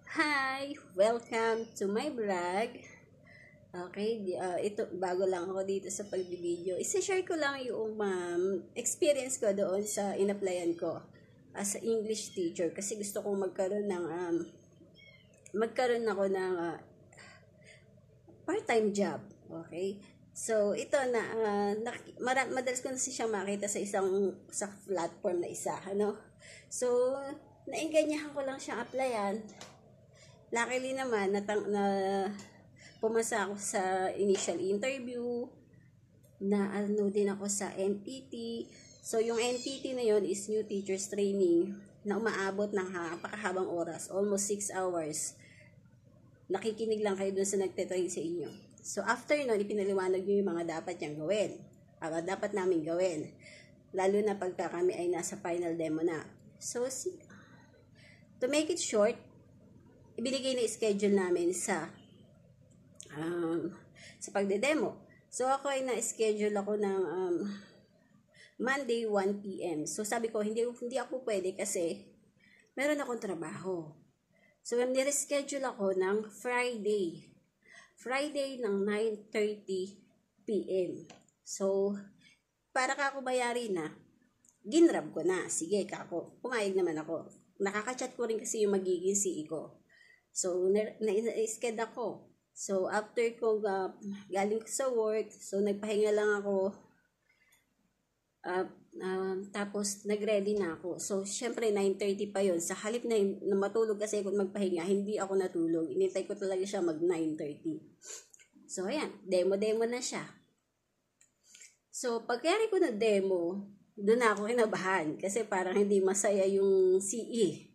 Hi! Welcome to my vlog. Okay, ito, bago lang ako dito sa pagbibideo. Isa-share ko lang yung experience ko doon sa in-applyan ko as a English teacher kasi gusto kong magkaroon ako ng part-time job. Okay? So, ito madalas ko na siyang makita sa platform na isa, ano? So, nainganyahan ko lang siyang applyan. Luckily naman, pumasa ako sa initial interview, na ano din ako sa NTT. So, yung NTT na yon is New Teachers Training, na umaabot ng napakahabang oras, almost 6 hours. Nakikinig lang kayo dun sa nagte-train sa inyo. So, after nun, ipinaliwanag nyo yung mga dapat niyang gawin. Dapat namin gawin. Lalo na pagka kami ay nasa final demo na. So, to make it short, ibinigay na schedule namin sa pagde-demo. So, ako ay na-schedule ako ng Monday 1 p.m. So, sabi ko, hindi ako pwede kasi meron akong trabaho. So, nire-schedule ako ng Friday ng 9:30 p.m. So, para ako bayarin na, ginrab ko na. Sige, pumayag naman ako. Nakaka-chat ko rin kasi yung magiging CEO ko. So, na-schedule ako. So, after ko galing ko sa work, so nagpahinga lang ako. Tapos, nag-ready na ako. So, syempre, 9:30 pa yon. Sa halip na matulog kasi ako magpahinga, hindi ako natulog. Inintay ko talaga siya mag 9:30. So, ayan. Demo na siya. So, pagkayari ko na demo, doon ako kinabahan. Kasi parang hindi masaya yung CE.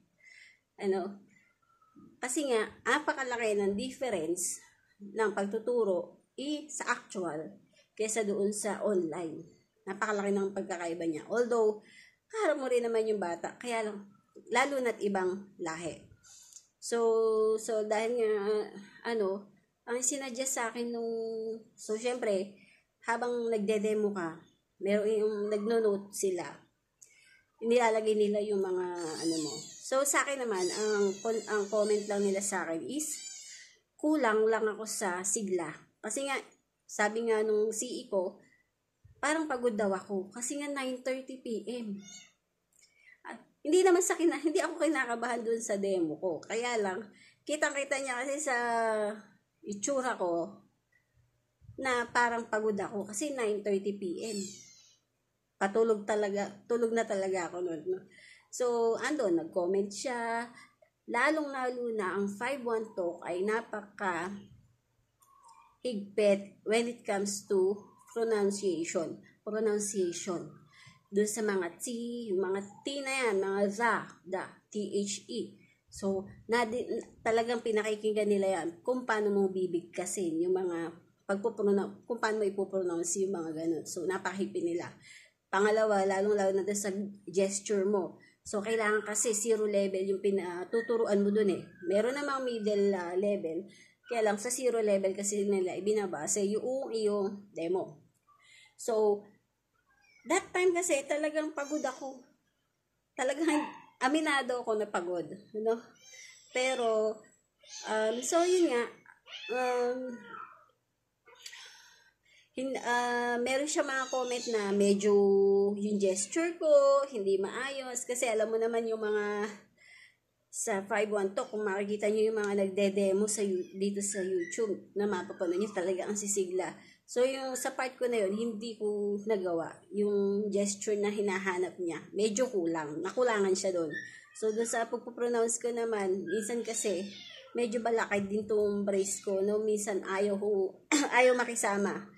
Kasi nga, napakalaki ng difference ng pagtuturo sa actual kaysa doon sa online. Napakalaki ng pagkakaiba niya. Although, kaharap mo rin naman yung bata. Kaya lang, lalo na't ibang lahi. So dahil nga, ang sinadya sa akin so syempre, habang nagde-demo ka, meron yung nagno-note sila. Nilalagay nila yung mga mo. So, sa akin naman, ang comment lang nila sa akin is, kulang lang ako sa sigla. Kasi nga, sabi nga nung CE ko, parang pagod daw ako. Kasi nga 9:30 p.m. At hindi ako kinakabahan dun sa demo ko. Kaya lang, kitang-kita niya kasi sa itsura ko, na parang pagod ako. Kasi 9:30 p.m. Tulog na talaga ako noon. No? So, nag-comment siya. Lalong-lalo na ang 5-1 talk ay napaka-higpit when it comes to pronunciation. Doon sa mga T, yung mga T na yan, mga the, T-H-E. So, talagang pinakikinggan nila yan kung paano mo bibigkasin yung mga kung paano mo ipopronounce yung mga ganun. So, napakahipin nila. Pangalawa, lalong-lalo na sa gesture mo. So, kailangan kasi 0 level yung pinatuturuan mo dun eh. Meron namang middle level. Kaya lang sa 0 level kasi nila ibinabase yung iyong demo. So, that time kasi talagang pagod ako. Talagang aminado ako na pagod. Pero, so yun nga, meron siya mga comment na medyo yung gesture ko hindi maayos kasi alam mo naman yung mga sa 5-1 talk, kung makikita nyo yung mga nagde-demo dito sa YouTube na mapapanood nyo talaga ang sisigla. So yung sa part ko na yun, hindi ko nagawa yung gesture na hinahanap niya. Medyo nakulangan siya doon. So doon sa pagpo-pronounce ko naman, minsan kasi medyo balakay din tong brace ko, no? Minsan ayaw makisama.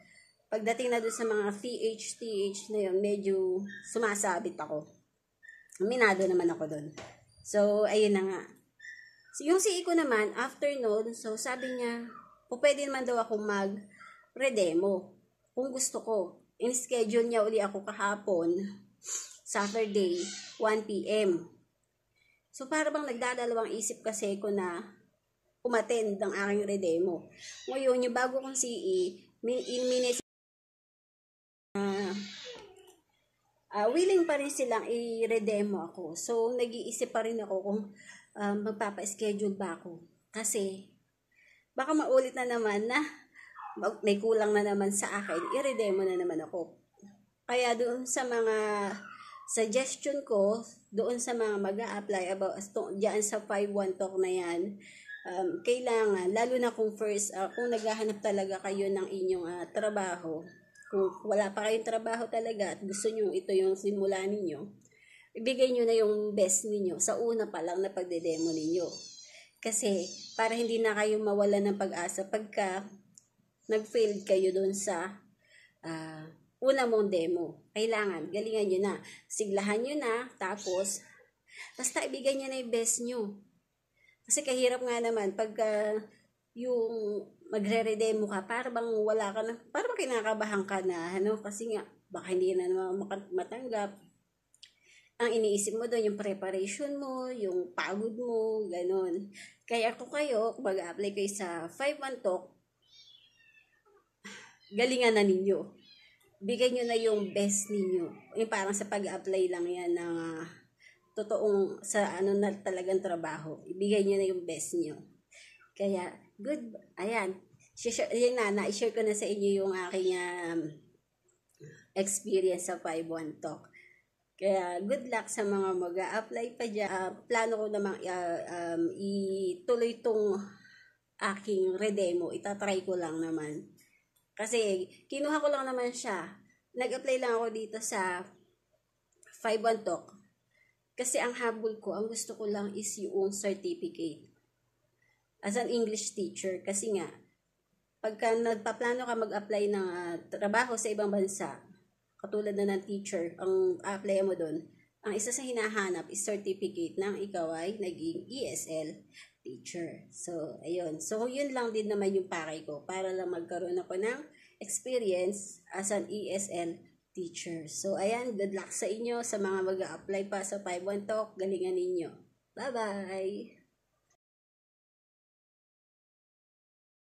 Pagdating na doon sa mga TH na yun, medyo sumasabit ako. Minado naman ako doon. So, ayun na nga. So, yung CE ko naman, after noon, so sabi niya, pwede naman daw akong mag-redemo. Kung gusto ko. In-schedule niya uli ako kahapon, Saturday, 1 p.m. So, para bang nagdadalawang isip kasi ko na umattend ng aking redemo. Ngayon, yung bago kong CE, willing pa rin silang i-redemo ako. So, nag-iisip pa rin ako kung magpapa-schedule ba ako. Kasi, baka maulit na naman na may kulang na naman sa akin, i-redemo na naman ako. Kaya doon sa mga suggestion ko, doon sa mga mag-a-apply about diyan sa 5-1 talk na yan, kailangan, lalo na kung kung naghahanap talaga kayo ng inyong trabaho, kung wala pa kayong trabaho talaga at gusto nyo ito yung simula ninyo, ibigay nyo na yung best ninyo sa una pa lang na pagde-demo ninyo. Kasi, para hindi na kayo mawala ng pag-asa pagka nag-failed kayo doon sa una mong demo. Kailangan, galingan nyo na. Siglahan nyo na, tapos, basta ibigay nyo na yung best nyo. Kasi kahirap nga naman, pagka yung magre-redemo ka, para bang wala ka na, para bang kinakabahan ka na, kasi nga, baka hindi na naman matanggap. Ang iniisip mo doon, yung preparation mo, yung pagod mo, ganun. Kaya kung kayo, mag-apply kayo sa 5-1 talk, galingan na ninyo. Bigay nyo na yung best ninyo. Yung parang sa pag-apply lang yan ng totoong sa na talagang trabaho. Ibigay nyo na yung best nyo. Kaya, good. Ayan. I-share ko na sa inyo yung aking experience sa 5-1 talk. Kaya, good luck sa mga mag-a-apply pa dyan. Plano ko namang ituloy tong aking redemo. Itatry ko lang naman. Kasi, kinuha ko lang naman siya. Nag-apply lang ako dito sa 5-1 talk. Kasi ang habol ko, ang gusto ko lang is yung certificate. As an English teacher. Kasi nga, pagka nagpaplano ka mag-apply ng trabaho sa ibang bansa, katulad na ng teacher, ang apply mo doon, ang isa sa hinahanap is certificate ng ikaw ay naging ESL teacher. So, ayun. So, yun lang din naman yung pakay ko para lang magkaroon ako ng experience as an ESL teacher. So, ayan. Good luck sa inyo sa mga mag-a-apply pa sa 5-1 talk. Galingan ninyo. Bye-bye!